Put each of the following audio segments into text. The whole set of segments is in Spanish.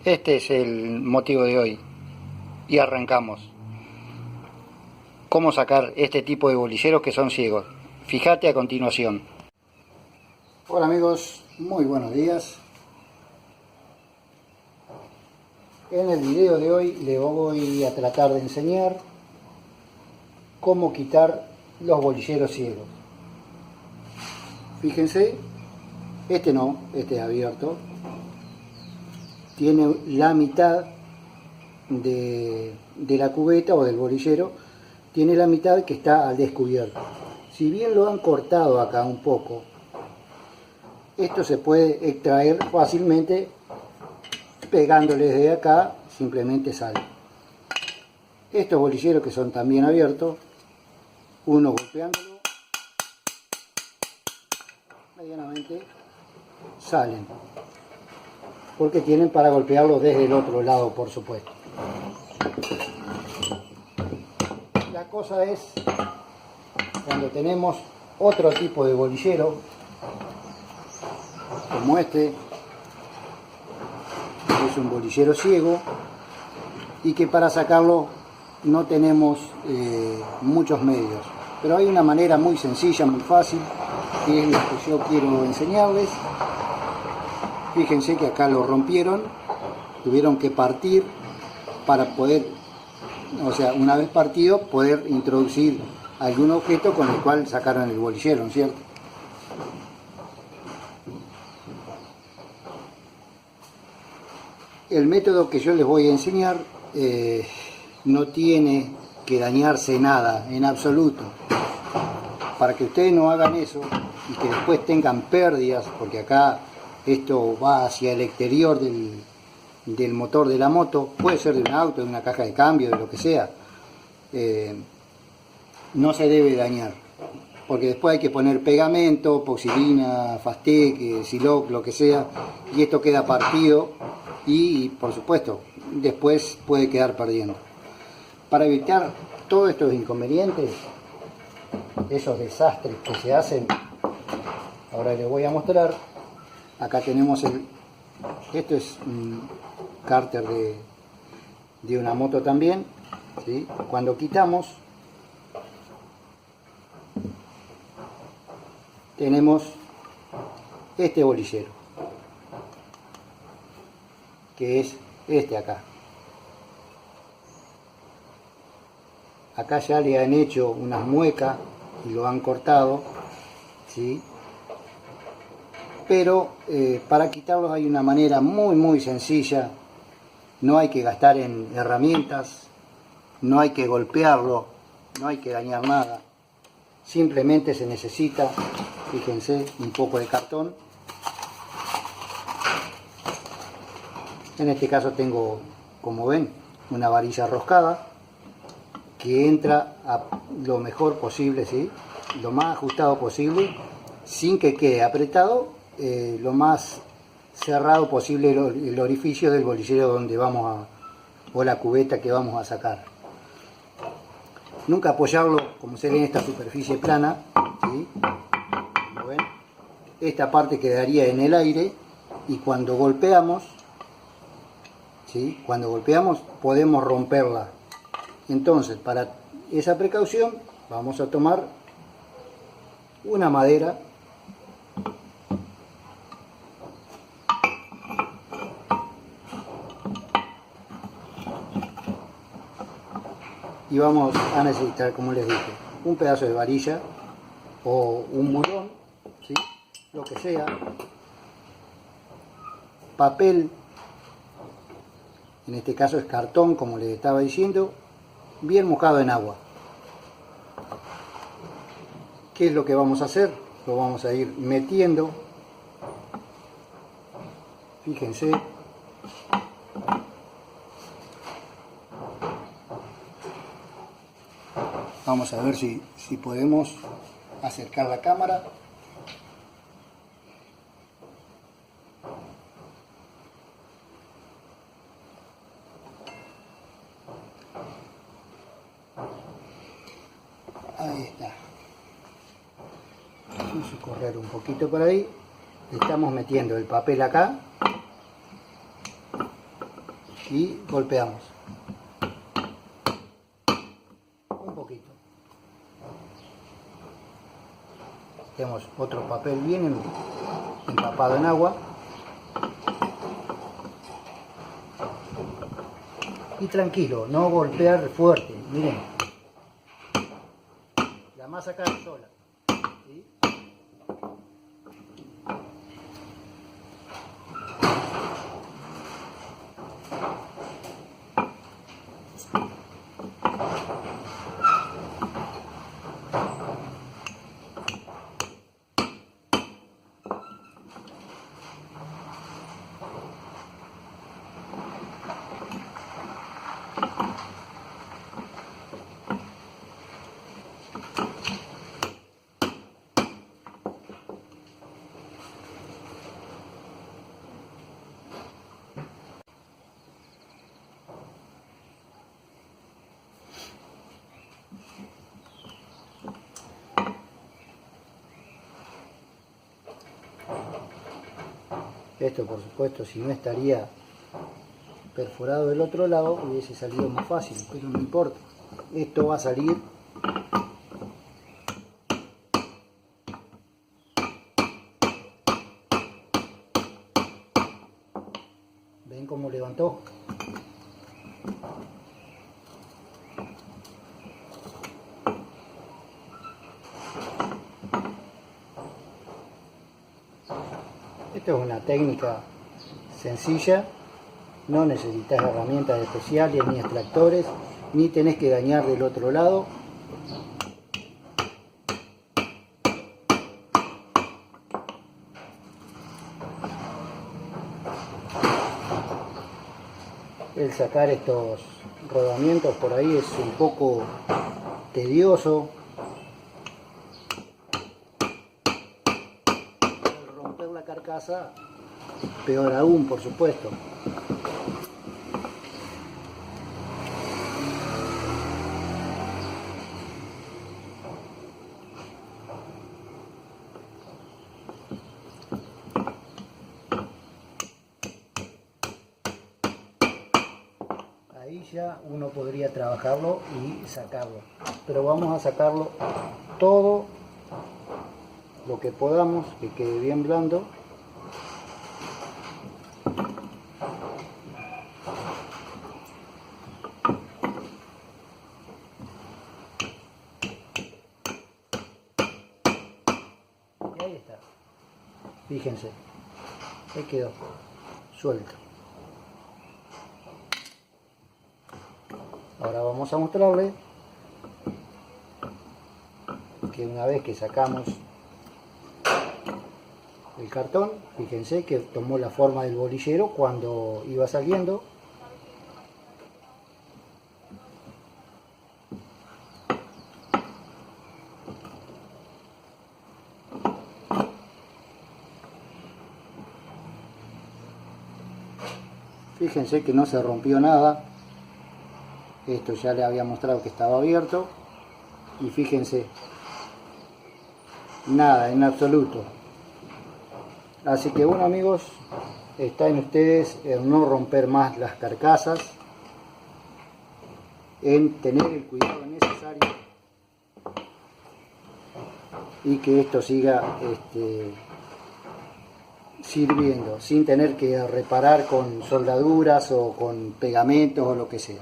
Este es el motivo de hoy y arrancamos. ¿Cómo sacar este tipo de bolilleros que son ciegos? Fíjate a continuación. Hola amigos, muy buenos días. En el video de hoy les voy a tratar de enseñar cómo quitar los bolilleros ciegos. Fíjense, este es abierto. Tiene la mitad de la cubeta o del bolillero, tiene la mitad que está al descubierto. Si bien lo han cortado acá un poco, esto se puede extraer fácilmente pegándole desde acá, simplemente sale. Estos bolilleros que son también abiertos, uno golpeándolo, medianamente salen, porque tienen para golpearlo desde el otro lado, por supuesto. La cosa es cuando tenemos otro tipo de bolillero, como este, es un bolillero ciego, y que para sacarlo no tenemos muchos medios. Pero hay una manera muy sencilla, muy fácil, que es la que yo quiero enseñarles. Fíjense que acá lo rompieron, tuvieron que partir para poder, o sea, una vez partido, poder introducir algún objeto con el cual sacaron el bolillero, ¿no es cierto? El método que yo les voy a enseñar no tiene que dañarse nada, en absoluto. Para que ustedes no hagan eso y que después tengan pérdidas, porque acá esto va hacia el exterior del motor de la moto, puede ser de un auto, de una caja de cambio, de lo que sea, no se debe dañar, porque después hay que poner pegamento, poxilina, Fastec, Siloc, lo que sea, y esto queda partido y por supuesto después puede quedar perdiendo. Para evitar todos estos inconvenientes, esos desastres que se hacen, ahora les voy a mostrar. Acá tenemos esto es un cárter de una moto también, ¿sí? Cuando quitamos, tenemos este bolillero, que es este acá. Acá ya le han hecho unas muecas y lo han cortado, ¿sí? Pero para quitarlos hay una manera muy sencilla. No hay que gastar en herramientas, no hay que golpearlo, no hay que dañar nada. Simplemente se necesita, fíjense, un poco de cartón. En este caso tengo, como ven, una varilla roscada que entra a lo mejor posible, ¿sí? Lo más ajustado posible, sin que quede apretado, lo más cerrado posible el orificio del bolillero donde vamos a, o la cubeta que vamos a sacar. Nunca apoyarlo, como se ve en esta superficie plana, ¿sí? Como ven, esta parte quedaría en el aire y cuando golpeamos, ¿sí? Cuando golpeamos podemos romperla. Entonces, para esa precaución vamos a tomar una madera y vamos a necesitar, como les dije, un pedazo de varilla o un mulón, ¿sí? Lo que sea, papel, en este caso es cartón, como les estaba diciendo, bien mojado en agua. ¿Qué es lo que vamos a hacer? Lo vamos a ir metiendo, fíjense, vamos a ver si podemos acercar la cámara. Ahí está. Vamos a correr un poquito por ahí. Estamos metiendo el papel acá. y golpeamos un poquito. Tenemos otro papel bien empapado en agua y tranquilo, no golpear fuerte. Miren, la masa cae sola, ¿sí? Esto, por supuesto, si no estaría perforado del otro lado, hubiese salido más fácil, pero no importa. Esto va a salir ¿ven cómo levantó? Esto es una técnica sencilla, no necesitas herramientas especiales ni extractores, ni tenés que dañar del otro lado. El sacar estos rodamientos por ahí es un poco tedioso. La carcasa, peor aún, por supuesto. Ahí ya uno podría trabajarlo y sacarlo, pero vamos a sacarlo todo lo que podamos, que quede bien blando. Y ahí está, fíjense, ahí quedó suelto. Ahora vamos a mostrarle que una vez que sacamos el cartón, fíjense que tomó la forma del bolillero cuando iba saliendo. Fíjense que no se rompió nada. Esto ya le había mostrado que estaba abierto. Y fíjense, nada en absoluto. Así que bueno, amigos, está en ustedes en no romper más las carcasas, en tener el cuidado necesario y que esto siga sirviendo sin tener que reparar con soldaduras o con pegamentos o lo que sea.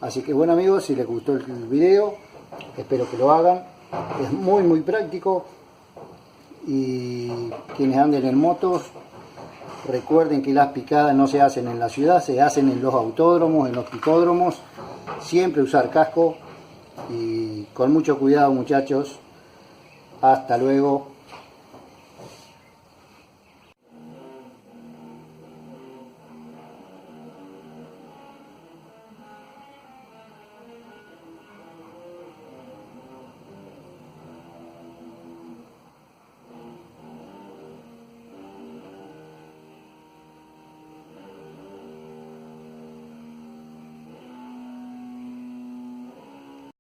Así que bueno, amigos, si les gustó el video, espero que lo hagan. Es muy práctico. Y quienes anden en motos, recuerden que las picadas no se hacen en la ciudad, se hacen en los autódromos, en los picódromos. Siempre usar casco y con mucho cuidado, muchachos. Hasta luego.